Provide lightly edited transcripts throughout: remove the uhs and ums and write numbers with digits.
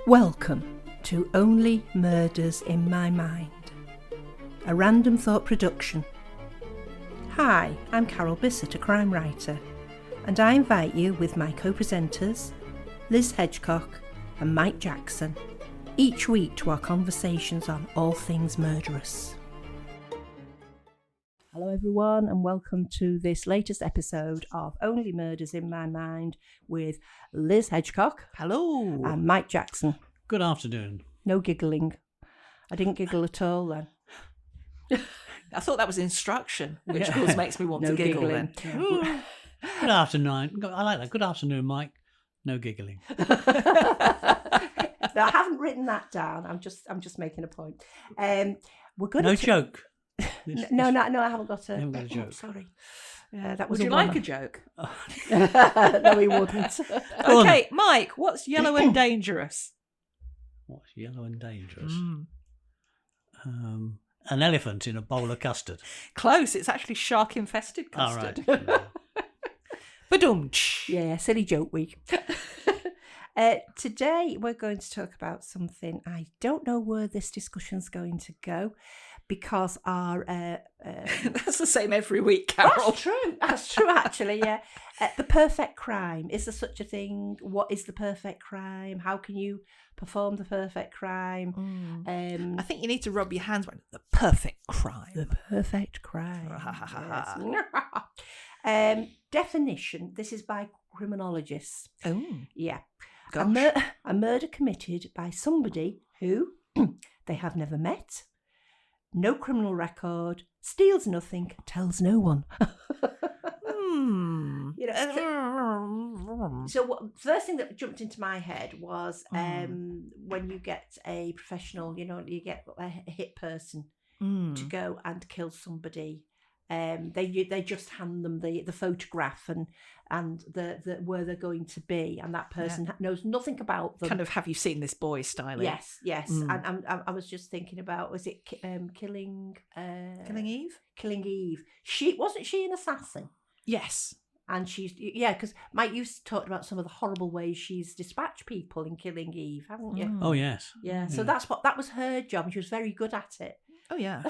Welcome to Only Murders in My Mind, a Random Thought production. Hi, I'm Carol Bissett, a crime writer, and I invite you with my co-presenters, Liz Hedgecock and Mike Jackson, each week to our conversations on all things murderous. Hello everyone, and welcome to this latest episode of Only Murders in My Mind with Liz Hedgecock. Hello. And Mike Jackson. Good afternoon. No giggling. I didn't giggle at all then. I thought that was instruction, which of course makes me want to giggle giggling. then. Good afternoon. I like that. Good afternoon, Mike. No giggling. No, I haven't written that down. I'm just making a point. We're going No joke. No, I haven't got a. You haven't got a joke. Sorry. That was Would you like a joke? No, he wouldn't. Okay, Mike, what's yellow and dangerous? What's yellow and dangerous? An elephant in a bowl of custard. Close. It's actually shark-infested custard. All right. Badum-tsh. Yeah, silly joke week. Today we're going to talk about something. I don't know where this discussion's going to go because our That's the same every week, Carol. That's true actually, yeah. The perfect crime. Is there such a thing? What is the perfect crime? How can you perform the perfect crime? I think you need to rub your hands around the perfect crime. The perfect crime. Yes. Definition. This is by criminologists. Oh, Yeah. gosh. A murder committed by somebody who they have never met, no criminal record, steals nothing, tells no one. You know, so what, first thing that jumped into my head was when you get a professional, you get a hit person to go and kill somebody. They just hand them the photograph and the where they're going to be, and that person knows nothing about them. Kind of, have you seen this boy styling? Yes. And I was just thinking about, was it Killing Eve? Killing Eve. Wasn't she an assassin? Yes. And she's, because Mike, you've talked about some of the horrible ways she's dispatched people in Killing Eve, haven't you? Oh, yes. Yeah. So that was her job, and she was very good at it. Oh, yeah.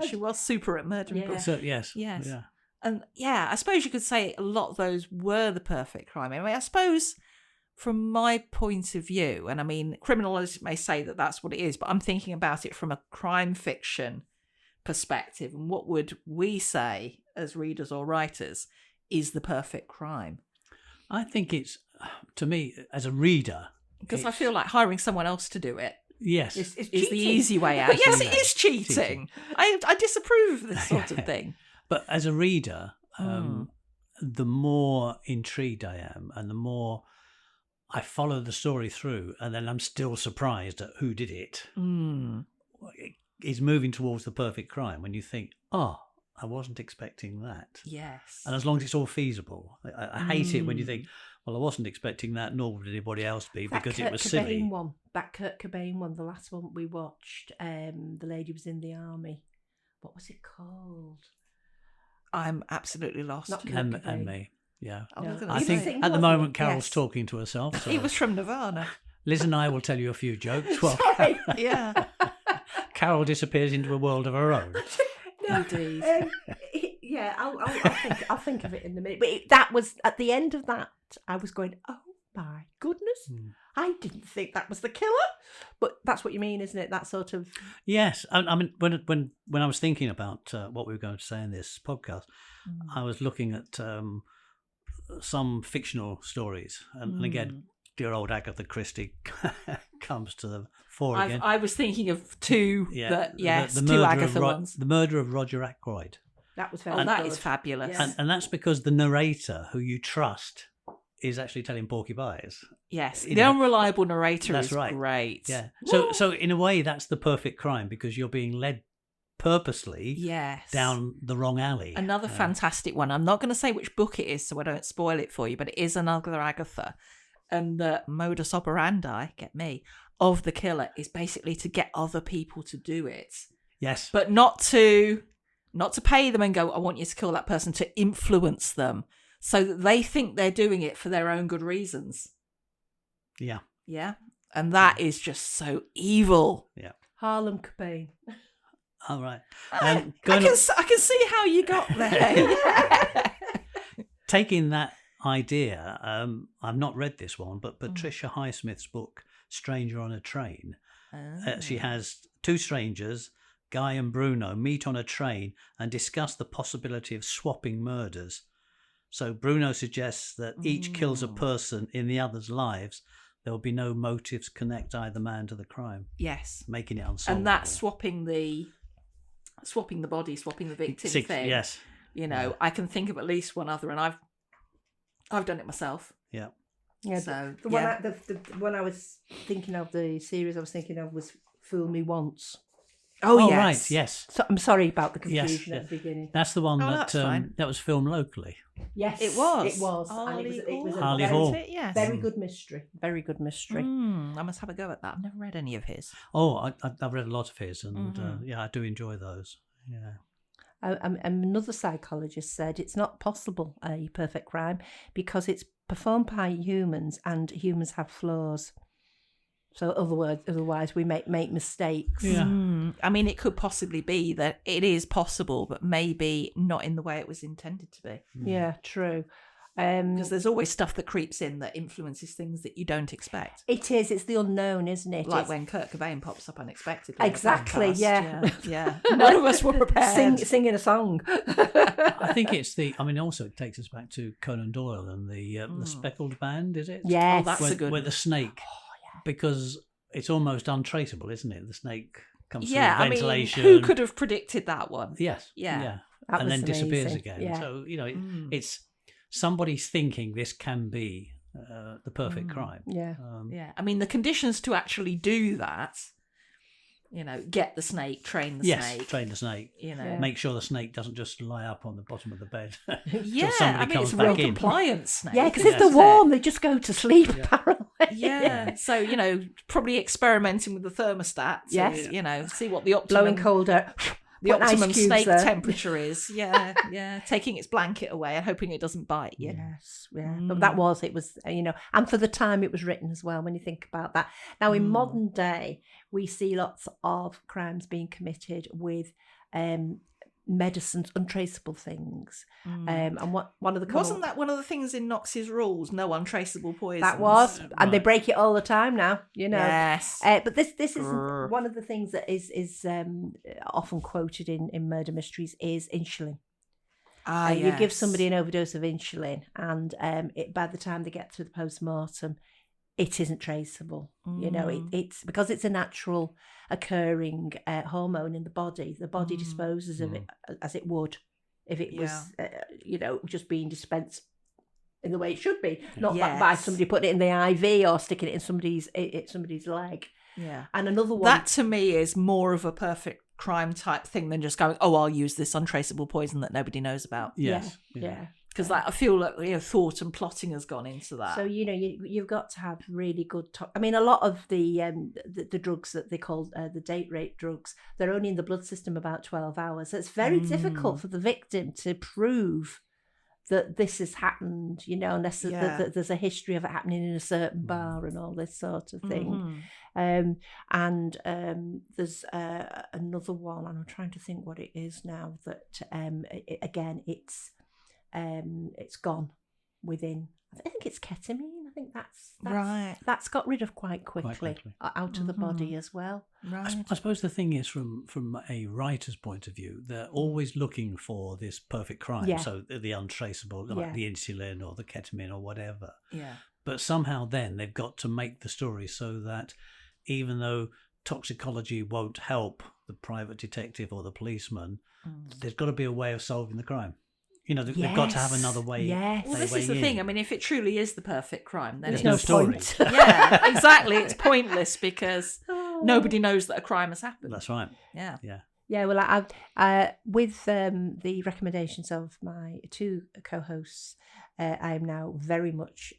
She was super at murdering people. So, yes. Yes. Yeah. And yeah, I suppose you could say a lot of those were the perfect crime. I mean, I suppose from my point of view, and I mean, criminologists may say that that's what it is, but I'm thinking about it from a crime fiction perspective. And what would we say as readers or writers is the perfect crime? I think it's, to me, as a reader... Because I feel like hiring someone else to do it Yes. is the easy way out. But yes, it is cheating. I disapprove of this sort of thing. But as a reader, the more intrigued I am and the more I follow the story through, and then I'm still surprised at who did it, it's moving towards the perfect crime when you think, I wasn't expecting that. Yes. And as long as it's all feasible. I hate it when you think, well, I wasn't expecting that, nor would anybody else be, because it was silly. That Kurt Cobain one, the last one we watched, the lady was in the army. What was it called? I'm absolutely lost. Not Kurt And Cobain. me, yeah. No. I think at the moment Carol's talking to herself. So He was from Nirvana. Liz and I will tell you a few jokes while Sorry. Yeah. Carol disappears into a world of her own. Indeed. Yeah, I'll think of it in a minute. But that was, at the end of that, I was going, oh my goodness, I didn't think that was the killer. But that's what you mean, isn't it? That sort of... Yes. I mean, when I was thinking about what we were going to say in this podcast, I was looking at some fictional stories. And again, dear old Agatha Christie comes to the fore again. I was thinking of two, the two Agatha ones. The Murder of Roger Ackroyd. That was very that good. is fabulous. Yes. And that's because the narrator, who you trust, is actually telling Porky Pies. Yes, the unreliable narrator is right. great. Yeah. So in a way, that's the perfect crime, because you're being led purposely down the wrong alley. Another fantastic one. I'm not going to say which book it is, so I don't spoil it for you, but it is another Agatha. And the modus operandi, get me, of the killer is basically to get other people to do it. Yes. But not to pay them and go, I want you to kill that person, to influence them so that they think they're doing it for their own good reasons. Yeah. Yeah. And that is just so evil. Yeah. Harlem Cobain. All right. I can see how you got there. Taking that idea, I've not read this one, but Patricia Highsmith's book, Stranger on a Train, she has two strangers, Guy and Bruno, meet on a train and discuss the possibility of swapping murders. So Bruno suggests that each kills a person in the other's lives. There will be no motives connect either man to the crime. Yes. Making it unsolvable. And that's swapping the body, swapping the victim thing. Yes. You know, I can think of at least one other, and I've done it myself. Yeah. Yeah. So the one I was thinking of, the series I was thinking of was Fool Me Once. Oh yes. Right, yes. So, I'm sorry about the confusion at the beginning. That's the one that's fine. that was filmed locally. Yes, It was. It was. Harley And it was a Hall. very, Hall. Yes. very good mystery. Very good mystery. I must have a go at that. I've never read any of his. Oh, I've read a lot of his, and I do enjoy those. Yeah. Another psychologist said it's not possible a perfect crime because it's performed by humans and humans have flaws. So otherwise we make mistakes. Yeah. I mean, it could possibly be that it is possible, but maybe not in the way it was intended to be. Yeah, true. Because there's always stuff that creeps in that influences things that you don't expect. It is. It's the unknown, isn't it? Like when Kurt Cobain pops up unexpectedly. Exactly. Yeah. None of us were prepared. Singing a song. I think it's also it takes us back to Conan Doyle and the speckled band, is it? Yes. Oh, that's a good where the snake, because it's almost untraceable, isn't it? The snake comes through ventilation. I mean, who could have predicted that one? Yes. Yeah. And then disappears amazing. again. Yeah. So, it's somebody's thinking this can be the perfect crime. Yeah. Yeah. I mean, the conditions to actually do that, get the snake, train the snake. Train the snake. Make sure the snake doesn't just lie up on the bottom of the bed. Yeah, somebody comes it's a back real in. compliance snake. Yeah, because if they're warm, they just go to sleep, apparently. Yeah. So, probably experimenting with the thermostat to, see what the optimum... Blowing colder. The optimum ice cubes snake there. temperature is. Yeah. Taking its blanket away and hoping it doesn't bite you. Yes, yeah. But it was, and for the time it was written as well, when you think about that. Now, in modern day, we see lots of crimes being committed with medicines, untraceable things. And one of the... Wasn't that one of the things in Knox's rules? No untraceable poisons. That was, and they break it all the time now, Yes. But this isn't one of the things that is often quoted in murder mysteries is insulin. You give somebody an overdose of insulin, and by the time they get to the post-mortem, it isn't traceable. It's because it's a natural occurring hormone in the body. The body disposes of it as it would if it was, just being dispensed in the way it should be, not by somebody putting it in the IV or sticking it in somebody's leg. Yeah. And another one that to me is more of a perfect crime type thing than just going, I'll use this untraceable poison that nobody knows about. Yes. Yeah. Because I feel like thought and plotting has gone into that. So you've got to have really good. I mean, a lot of the drugs that they call the date rape drugs, they're only in the blood system about 12 hours. So it's very difficult for the victim to prove that this has happened. Unless there's a history of it happening in a certain bar and all this sort of thing. And there's another one, and I'm trying to think what it is now. That it's gone within. I think it's ketamine. I think that's right. That's got rid of quite quickly. Out of the body as well. Right. I suppose the thing is, from a writer's point of view, they're always looking for this perfect crime. Yeah. So the untraceable, like the insulin or the ketamine or whatever. Yeah. But somehow then they've got to make the story so that even though toxicology won't help the private detective or the policeman, there's got to be a way of solving the crime. They've got to have another way. Yes. Well, this is the thing. I mean, if it truly is the perfect crime, then there's no story. Yeah, exactly. It's pointless because nobody knows that a crime has happened. That's right. Yeah. Yeah, well, I with the recommendations of my two co-hosts, I am now very much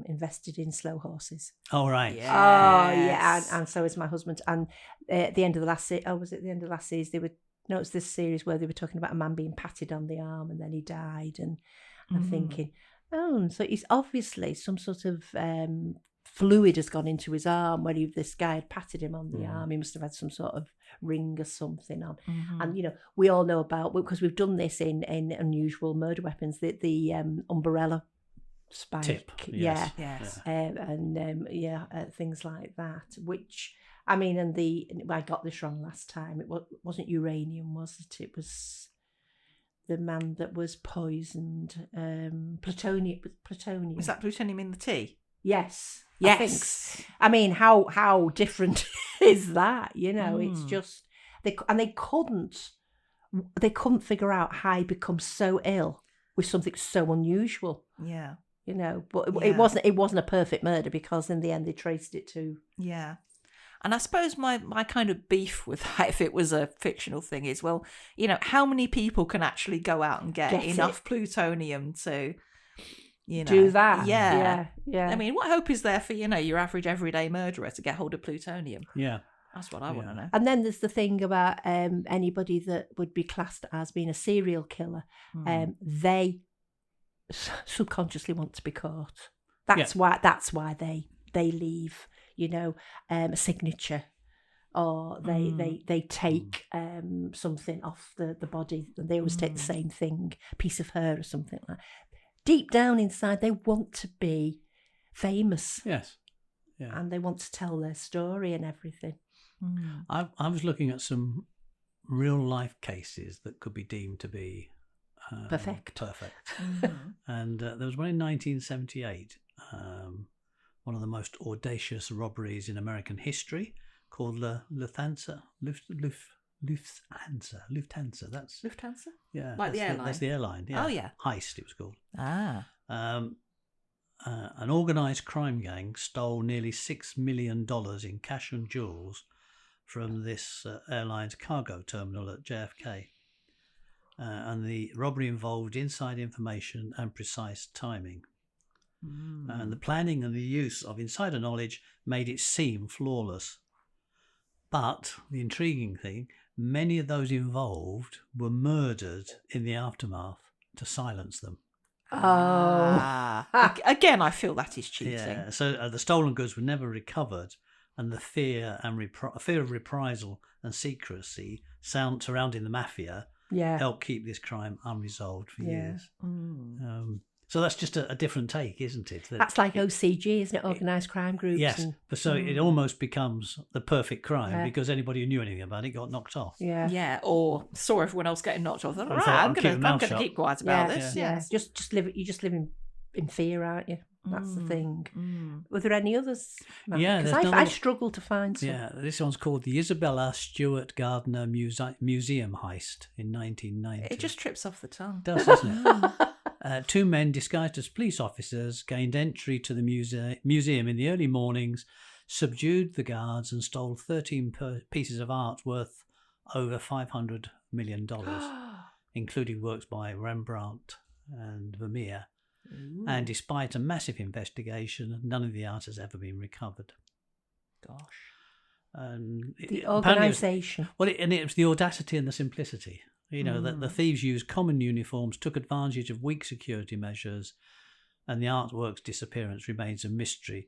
invested in slow horses. Oh, right. Yes. Oh, yeah, and so is my husband. And at the end of the last was it the end of last series? It's this series where they were talking about a man being patted on the arm and then he died, and I'm thinking, so he's obviously some sort of fluid has gone into his arm where this guy had patted him on the arm. He must have had some sort of ring or something on. And, you know, we all know about, because we've done this in Unusual Murder Weapons, the umbrella spike. Tip. Yes. Things like that, which, I mean, I got this wrong last time. It wasn't uranium, was it? It was the man that was poisoned. Plutonium. Is that plutonium in the tea? Yes. I mean, how different is that? You know, it's just they couldn't figure out how he becomes so ill with something so unusual. Yeah. You know, but it wasn't a perfect murder, because in the end they traced it to. Yeah. And I suppose my kind of beef with that, if it was a fictional thing, is, well, you know, how many people can actually go out and get enough plutonium to, you know, do that? Yeah. Yeah. I mean, what hope is there for, you know, your average everyday murderer to get hold of plutonium? Yeah. That's what I want to know. And then there's the thing about anybody that would be classed as being a serial killer. They subconsciously want to be caught. That's why they leave, you know, a signature, or they take something off the body. They always take the same thing, a piece of hair or something like that. Deep down inside, they want to be famous. Yes. Yeah. And they want to tell their story and everything. I was looking at some real life cases that could be deemed to be perfect. And there was one in 1978, one of the most audacious robberies in American history, called Lufthansa. That's Lufthansa? Yeah, like the airline. That's the airline. Yeah. Oh yeah, Heist it was called. Ah. An organised crime gang stole nearly $6 million in cash and jewels from this airline's cargo terminal at JFK. And the robbery involved inside information and precise timing. And the planning and the use of insider knowledge made it seem flawless. But the intriguing thing, many of those involved were murdered in the aftermath to silence them. Again, I feel that is cheating. Yeah, so the stolen goods were never recovered, and the fear of reprisal and secrecy surrounding the mafia helped keep this crime unresolved for years. So that's just a different take, isn't it? That's like OCG, isn't it? Organised crime groups. Yes, but so it almost becomes the perfect crime because anybody who knew anything about it got knocked off. Yeah, or saw everyone else getting knocked off. I'm going to keep quiet about this. Yeah. Just live. You just live in fear, aren't you? That's the thing. Were there any others? Yeah, because I struggled to find some. Yeah, this one's called the Isabella Stewart Gardner Museum Heist in 1990. It just trips off the tongue. It does, doesn't it? Two men disguised as police officers gained entry to the museum in the early mornings, subdued the guards, and stole 13 pieces of art worth over $500 million, including works by Rembrandt and Vermeer. Ooh. And despite a massive investigation, none of the art has ever been recovered. Gosh. And the organisation. It was the audacity and the simplicity. You know, that the thieves used common uniforms, took advantage of weak security measures, and the artwork's disappearance remains a mystery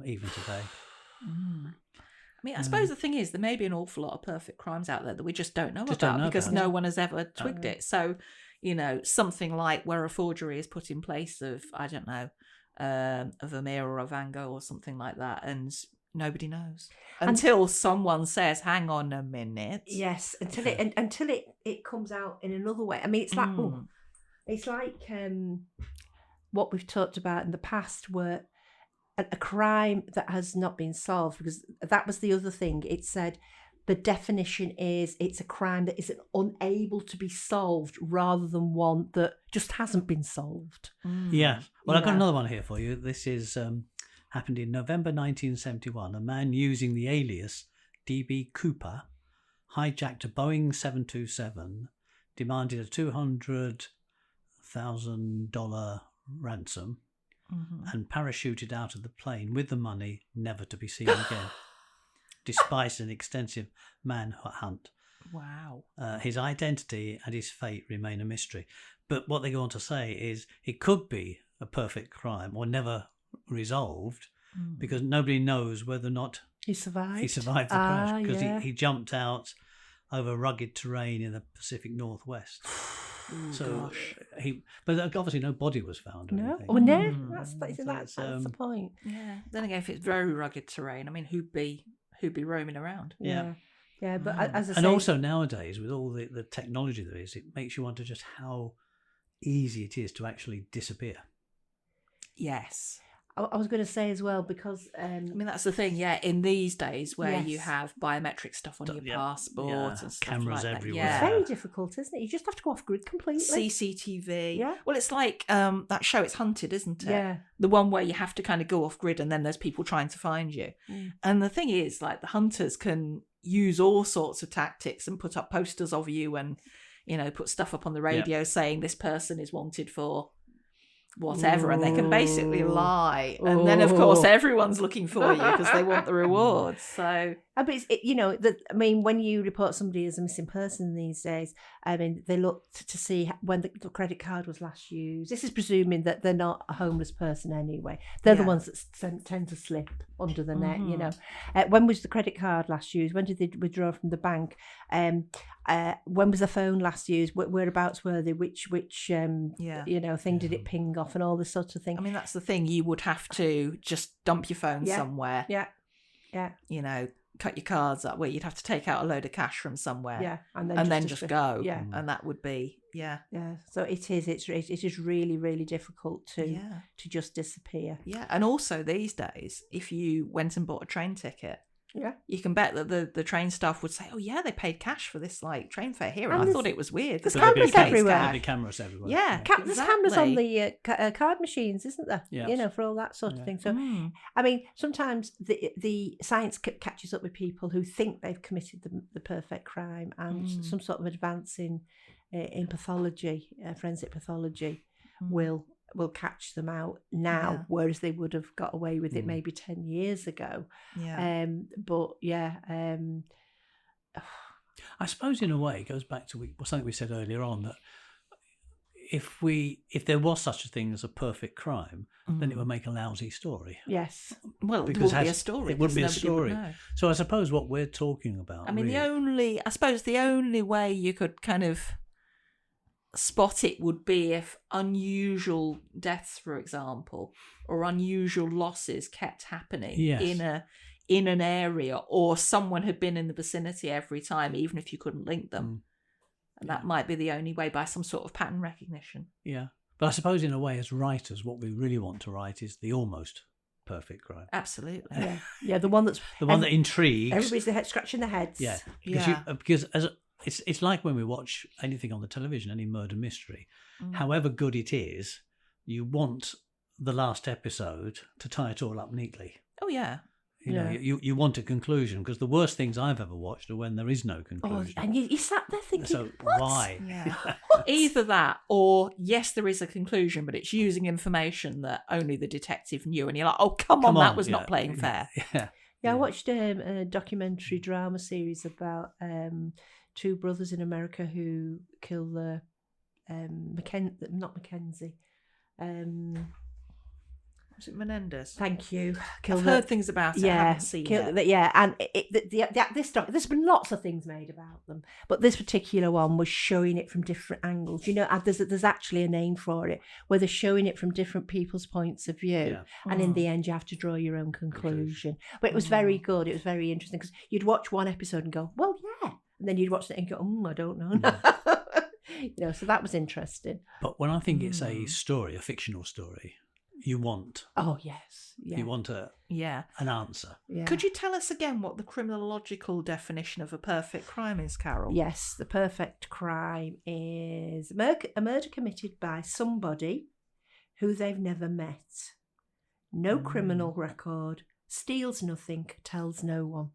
even today. I mean, I suppose the thing is, there may be an awful lot of perfect crimes out there that we just don't know about because no one has ever twigged it. So, you know, something like where a forgery is put in place of, I don't know, a Vermeer or a Van Gogh or something like that, and nobody knows until someone says, "Hang on a minute." Yes, until it comes out in another way. I mean, it's like what we've talked about in the past, where a crime that has not been solved, because that was the other thing. It said the definition is it's a crime that is unable to be solved rather than one that just hasn't been solved. Yeah. Well, I've got another one here for you. This is happened in November 1971. A man using the alias D.B. Cooper hijacked a Boeing 727, demanded a $200,000 ransom, and parachuted out of the plane with the money, never to be seen again, despite an extensive manhunt. Wow. His identity and his fate remain a mystery. But what they go on to say is it could be a perfect crime or never resolved because nobody knows whether or not He survived. he survived the crash, because yeah. he jumped out over rugged terrain in the Pacific Northwest. So but obviously no body was found. Or No, anything. well, no, that's the point. Yeah. Then again, if it's very rugged terrain, I mean, who'd be roaming around? Yeah. But as I say, and also nowadays with all the technology there is, it makes you wonder just how easy it is to actually disappear. Yes. I was going to say as well, because I mean, that's the thing, in these days where you have biometric stuff on your passport and stuff cameras like everywhere. that. It's very difficult, isn't it? You just have to go off grid completely. CCTV. Yeah. Well, it's like that show, It's Hunted, isn't it? Yeah. The one where you have to kind of go off grid and then there's people trying to find you. And the thing is, like, the hunters can use all sorts of tactics and put up posters of you and, put stuff up on the radio saying this person is wanted for whatever, and they can basically lie, and then of course everyone's looking for you because they want the rewards. So but when you report somebody as a missing person these days, I mean, they look to see when the credit card was last used. This is presuming that they're not a homeless person anyway. They're the ones that tend to slip under the net. When was the credit card last used? When did they withdraw from the bank? When was the phone last used? Whereabouts were they? Which thing did it ping off, and all this sort of thing. I mean, that's the thing. You would have to just dump your phone somewhere. Yeah. Cut your cards up, where you'd have to take out a load of cash from somewhere. Yeah, and then just go. Yeah, and that would be Yeah. So it is really, really difficult to just disappear. Yeah, and also these days, if you went and bought a train ticket, you can bet that the train staff would say, "Oh yeah, they paid cash for this train fare here," and I thought it was weird. There's cameras everywhere. There'll be cameras everywhere. Yeah, there's cameras on the card machines, isn't there? Yeah. For all that sort of thing. So, I mean, sometimes the science catches up with people who think they've committed the perfect crime, and some sort of advance in pathology, forensic pathology, will catch them out now, whereas they would have got away with it maybe 10 years ago. I suppose in a way it goes back to something we said earlier on, that if there was such a thing as a perfect crime, then it would make a lousy story. Yes. Well, it wouldn't be a story. It wouldn't be a story. So I suppose what we're talking about, I mean, really, the only way you could kind of spot it would be if unusual deaths, for example, or unusual losses kept happening in an area, or someone had been in the vicinity every time, even if you couldn't link them. And that might be the only way, by some sort of pattern recognition. Yeah. But I suppose in a way, as writers, what we really want to write is the almost perfect crime. Absolutely. Yeah, the one that's the one that intrigues. Everybody's scratching their heads. Yeah. Because it's like when we watch anything on the television, any murder mystery, however good it is, you want the last episode to tie it all up neatly. Oh, yeah. You want a conclusion, because the worst things I've ever watched are when there is no conclusion. And you sat there thinking, so what? Why? Yeah. Either that, or yes, there is a conclusion, but it's using information that only the detective knew, and you're like, oh, come on, that was not playing fair. I watched a documentary drama series about two brothers in America who kill the not Mackenzie. Was it Menendez? Thank you. I've heard things about it. I haven't seen it. And there's been lots of things made about them, but this particular one was showing it from different angles. There's actually a name for it, where they're showing it from different people's points of view, and in the end you have to draw your own conclusion. But it was very good. It was very interesting, because you'd watch one episode and go, well, yeah, and then you'd watch it and go, I don't know. So that was interesting. But when I think it's a story, a fictional story, you want. Oh, yes. Yeah. You want an answer. Yeah. Could you tell us again what the criminological definition of a perfect crime is, Carol? Yes, the perfect crime is a murder committed by somebody who they've never met. No criminal record, steals nothing, tells no one.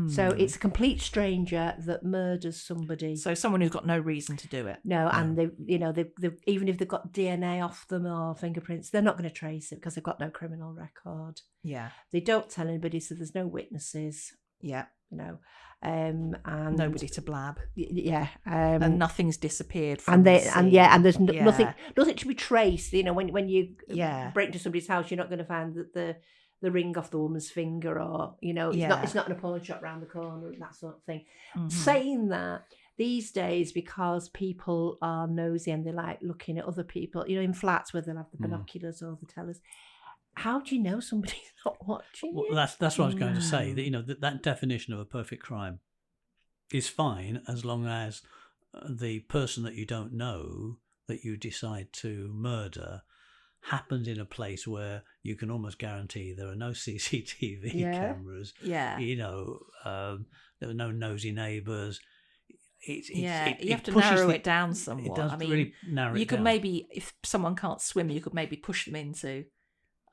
So it's a complete stranger that murders somebody. So someone who's got no reason to do it. No, and they even if they've got DNA off them or fingerprints, they're not going to trace it because they've got no criminal record. Yeah, they don't tell anybody, so there's no witnesses. Yeah. You know, and nobody to blab. Yeah, and nothing's disappeared from and the they scene. and yeah, and there's nothing to be traced. You know, when you break into somebody's house, you're not going to find the ring off the woman's finger, or you know, it's not in a pawn shop round the corner, and that sort of thing. Mm-hmm. Saying that, these days, because people are nosy and they like looking at other people, you know, in flats where they'll have the binoculars or the tellers. How do you know somebody's not watching you? Well, that's what I was going to say. That, you know, that definition of a perfect crime is fine as long as the person that you don't know that you decide to murder happens in a place where you can almost guarantee there are no CCTV cameras. Yeah. You know, there are no nosy neighbours. You have to narrow it down somewhat. It does really narrow it down. You could maybe, if someone can't swim, you could maybe push them into,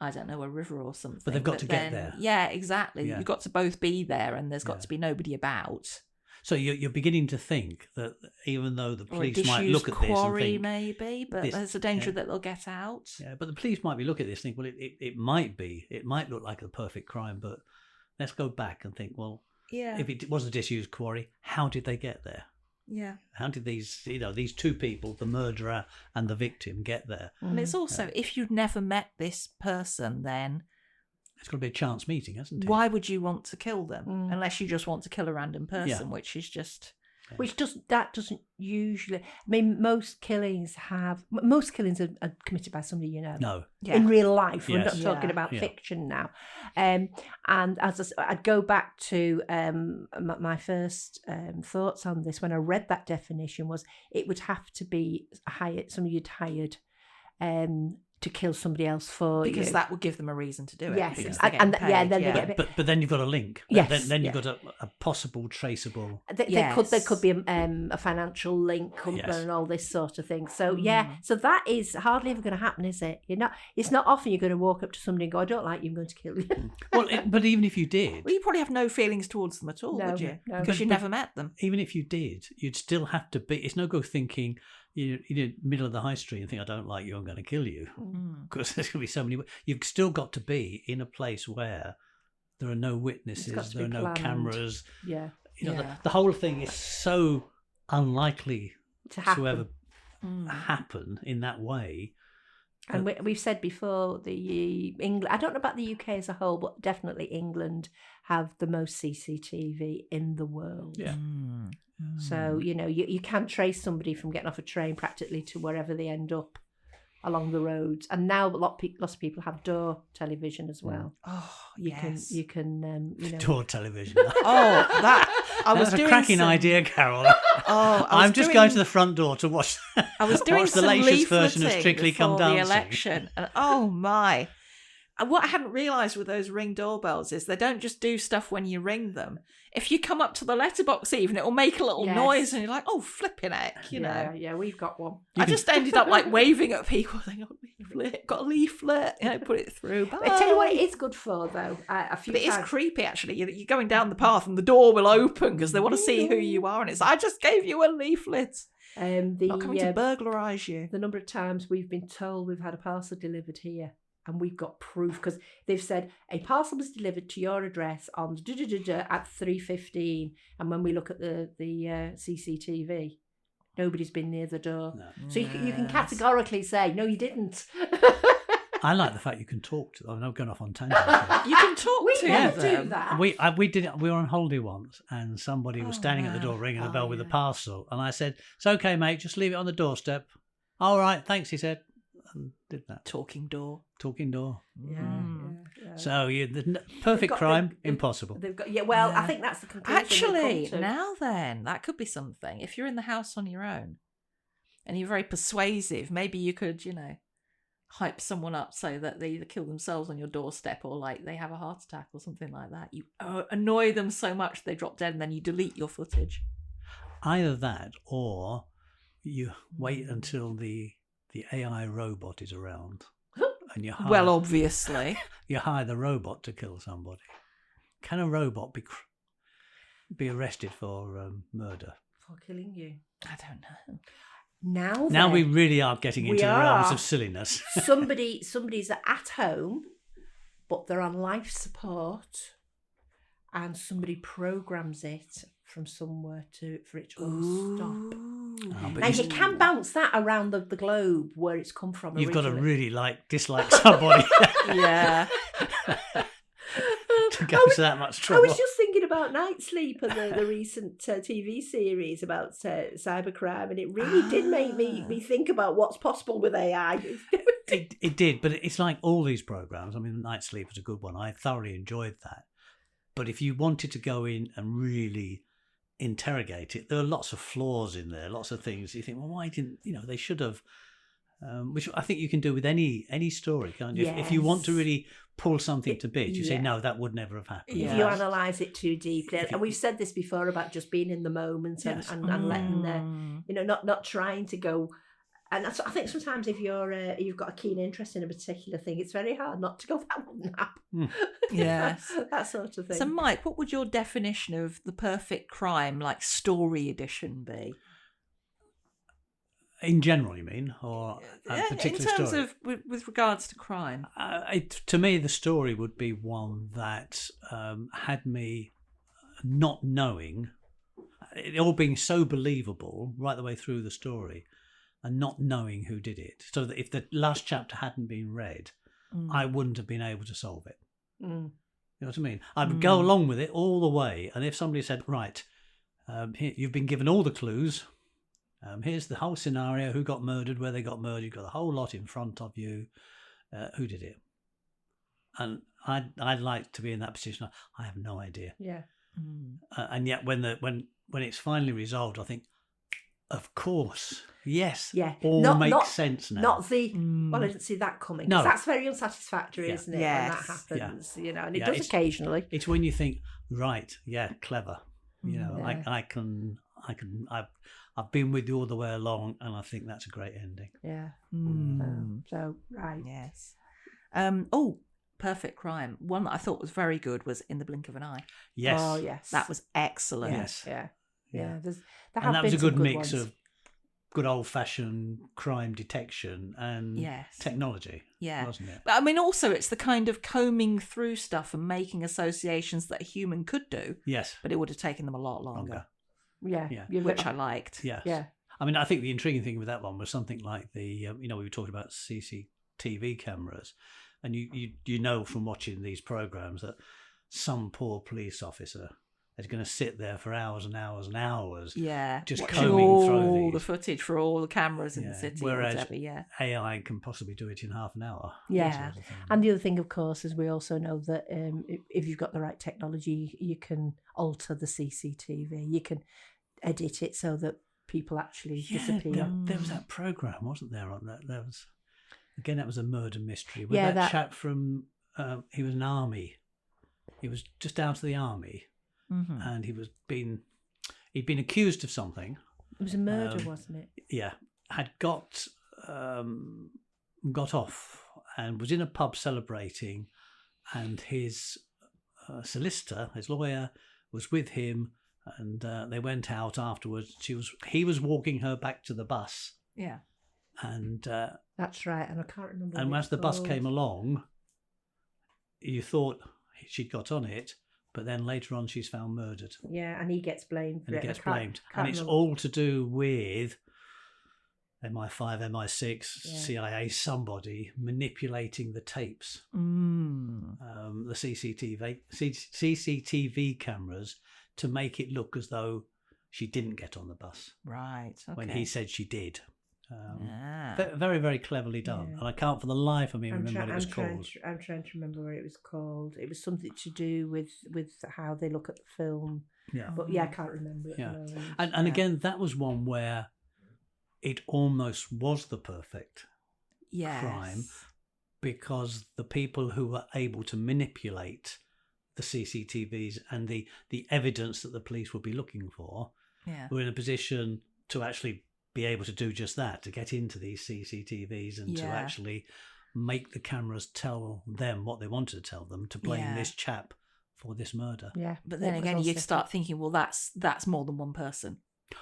I don't know, a river or something. But they've got to get there. Yeah, exactly. Yeah. You've got to both be there, and there's got to be nobody about. So you're beginning to think that even though the police might look at this and think, maybe, but there's a danger that they'll get out. Yeah, but the police might be looking at this and think, well, it might look like a perfect crime, but let's go back and think, well, if it was a disused quarry, how did they get there? Yeah. How did these two people, the murderer and the victim, get there? And it's also, if you'd never met this person, then it's got to be a chance meeting, hasn't it? Why would you want to kill them unless you just want to kill a random person, which is just... That doesn't usually... I mean, most killings are committed by somebody you know. No. Yeah. In real life. We're not talking about fiction now. And as I'd go back to my first thoughts on this when I read that definition was it would have to be somebody you'd hired to kill somebody else for because you. that would give them a reason to do it. Yes, because they get paid. But then you've got a link. Yes, then you've got a possible traceable. There could be a financial link and all this sort of thing. So so that is hardly ever going to happen, is it? It's not often you're going to walk up to somebody and go, "I don't like you, I'm going to kill you." Well, but even if you did, you probably have no feelings towards them at all, would you? No. Because you never met them. Even if you did, you'd still have to be. It's no go thinking. You're middle of the high street and think, I don't like you, I'm going to kill you. Because there's going to be so many... You've still got to be in a place where there are no witnesses, there are no cameras. Yeah. The whole thing is so unlikely to ever happen in that way. And we've said before, England, I don't know about the UK as a whole, but definitely England have the most CCTV in the world. Yeah. So, you can trace somebody from getting off a train practically to wherever they end up along the roads. And now lots of people have door television as well. Oh, you can door television. That's a cracking idea, Carol. I'm just going to the front door to watch. I was doing the latest version of Strictly Come Dancing. The election, and oh my! And what I hadn't realised with those Ring doorbells is they don't just do stuff when you ring them. If you come up to the letterbox even, it will make a little noise and you're like, oh, flipping heck, you know. Yeah, we've got one. I just ended up like waving at people, thinking, oh, leaflet, got a leaflet, put it through. Bye. I tell you what it is good for, though. It is creepy, actually. You're going down the path and the door will open because they want to see who you are. And it's, I just gave you a leaflet. Not coming to burglarise you. The number of times we've been told we've had a parcel delivered here. And we've got proof because they've said a parcel was delivered to your address on at 3:15, and when we look at the CCTV, nobody's been near the door. No. So you can categorically say, no, you didn't. I like the fact you can talk to them. I'm not going off on tangents. You can talk to them. Do that. We did it. We were on holiday once, and somebody was standing at the door ringing a bell with a parcel, and I said, "It's okay, mate. Just leave it on the doorstep." All right, thanks. He said. And did that. Talking door. Yeah. So the perfect crime, impossible. They've got I think that's the conclusion. Actually, now then, that could be something. If you're in the house on your own and you're very persuasive, maybe you could, hype someone up so that they either kill themselves on your doorstep or like they have a heart attack or something like that. You annoy them so much they drop dead and then you delete your footage. Either that or you wait until the AI robot is around, and you hire, obviously you hire the robot to kill somebody. Can a robot be arrested for murder? For killing you? I don't know. Now we really are getting into the realms of silliness. Somebody's at home, but they're on life support, and somebody programs it from somewhere for it to all stop. Oh, Now you can bounce that around the globe where it's come from. You've got to originally. really dislike somebody Yeah. to go to that much trouble. I was just thinking about Night Sleep and the recent TV series about cybercrime, and it really did make me think about what's possible with AI. It did, but it's like all these programs. I mean, Night Sleep was a good one. I thoroughly enjoyed that. But if you wanted to go in and really interrogate it, there are lots of flaws in there, lots of things. You think, well, why didn't they should have? Which I think you can do with any story, can't you? Yes. If you want to really pull something to bits, you say, no, that would never have happened. If you analyse it too deeply, and we've said this before about just being in the moment and letting not trying to go. And I think sometimes if you've got a keen interest in a particular thing, it's very hard not to go, that wouldn't happen. Yes. that sort of thing. So, Mike, what would your definition of the perfect crime, like story edition, be? In general, you mean, or a particular in terms story? of with regards to crime? To me, the story would be one that had me not knowing, it all being so believable right the way through the story, and not knowing who did it. So that if the last chapter hadn't been read, I wouldn't have been able to solve it. You know what I mean? I would go along with it all the way, and if somebody said, right, here, you've been given all the clues, here's the whole scenario, who got murdered, where they got murdered, you've got the whole lot in front of you, who did it? And I'd like to be in that position. I have no idea. Yeah. And yet when it's finally resolved, I think, of course, yes, yeah, makes sense now. Not the well, I didn't see that coming. No, that's very unsatisfactory, isn't it? Yes. When that happens, and it Yeah, does occasionally. It's when you think, right, yeah, clever. I've been with you all the way along, and I think that's a great ending. Yeah. So right. Yes. Perfect crime. One that I thought was very good was In the Blink of an Eye. Yes. Oh yes. That was excellent. Yes. Yeah. And that was a good mix ones. of good old-fashioned crime detection and technology, wasn't it? But I mean, also it's the kind of combing through stuff and making associations that a human could do. Yes. But it would have taken them a lot longer. Yeah. Which I liked. Yes. Yeah. I mean, I think the intriguing thing with that one was something like we were talking about CCTV cameras, and you know from watching these programs that some poor police officer is going to sit there for hours and hours and hours, just watching combing all through the footage for all the cameras in the city. Whereas or whatever, AI can possibly do it in half an hour. Yeah. And the other thing, of course, is we also know that if you've got the right technology, you can alter the CCTV. You can edit it so that people actually disappear. There was that program, wasn't there? On that, that was a murder mystery. With that chap from he was an army. He was just out of the army, and he'd been accused of something. It was a murder, wasn't it? Yeah, had got off and was in a pub celebrating, and his solicitor, his lawyer, was with him. And they went out afterwards. He was walking her back to the bus. Yeah. And that's right. And I can't remember. And as the bus came along, you thought she'd got on it, but then later on she's found murdered. Yeah, and he gets blamed. And it's all to do with MI5, MI6, CIA, somebody manipulating the tapes. The CCTV cameras, to make it look as though she didn't get on the bus. Right. Okay. When he said she did. Very, very cleverly done. Yeah. And I can't for the life of me remember what it was called. I'm trying to remember what it was called. It was something to do with how they look at the film. Yeah. But I can't remember it. Yeah. And again, that was one where it almost was the perfect crime, because the people who were able to manipulate the CCTVs and the evidence that the police would be looking for were in a position to actually be able to do just that, to get into these CCTVs and to actually make the cameras tell them what they wanted to tell them, to blame this chap for this murder. Yeah. But then again, you start thinking, well, that's more than one person.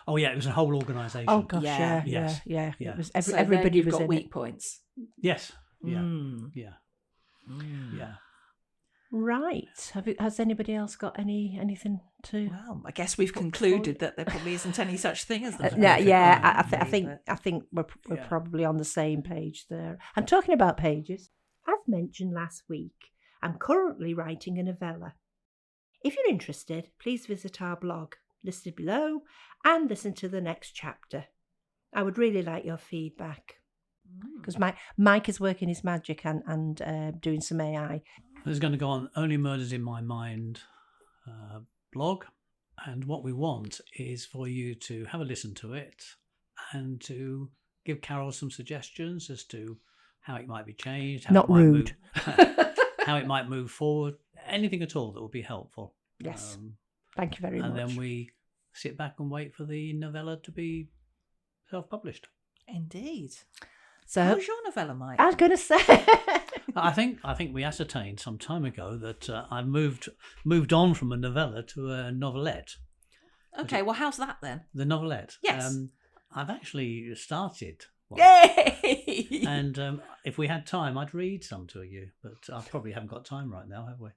Oh yeah, it was a whole organisation. Oh gosh, yeah. It was everybody was got in weak it. points. Yes. Yeah. Yeah. Right. Has anybody else got anything to? Well, I guess we've concluded that there probably isn't any such thing as that. I think we're probably on the same page there. And talking about pages, as mentioned last week, I'm currently writing a novella. If you're interested, please visit our blog listed below and listen to the next chapter. I would really like your feedback because Mike is working his magic and doing some AI. It's going to go on Only Murders in My Mind blog, and what we want is for you to have a listen to it and to give Carol some suggestions as to how it might be changed, how Not rude. How it might move forward, anything at all that will be helpful. Yes. Thank you very much. And then we sit back and wait for the novella to be self-published. Indeed. So, how's your novella, Mike? I was going to say... I think we ascertained some time ago that I moved on from a novella to a novelette. Okay, well, how's that then? The novelette? Yes. I've actually started one. Yay! And if we had time, I'd read some to you, but I probably haven't got time right now, have we?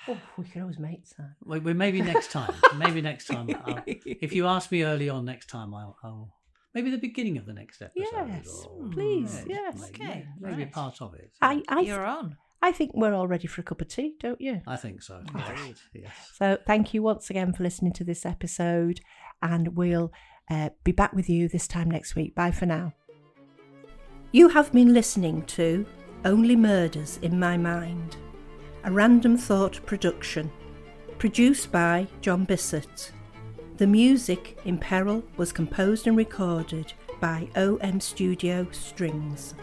Oh, we can always make some. We maybe next time. Maybe next time. If you ask me early on next time, I'll maybe the beginning of the next episode. Yes, please. Yes. Maybe, Okay. maybe a Right. part of it. You're on. I think we're all ready for a cup of tea, don't you? I think so. Indeed. Yes. So thank you once again for listening to this episode, and we'll be back with you this time next week. Bye for now. You have been listening to Only Murders in My Mind, a Random Thought production, produced by John Bissett. The music in Peril was composed and recorded by OM Studio Strings.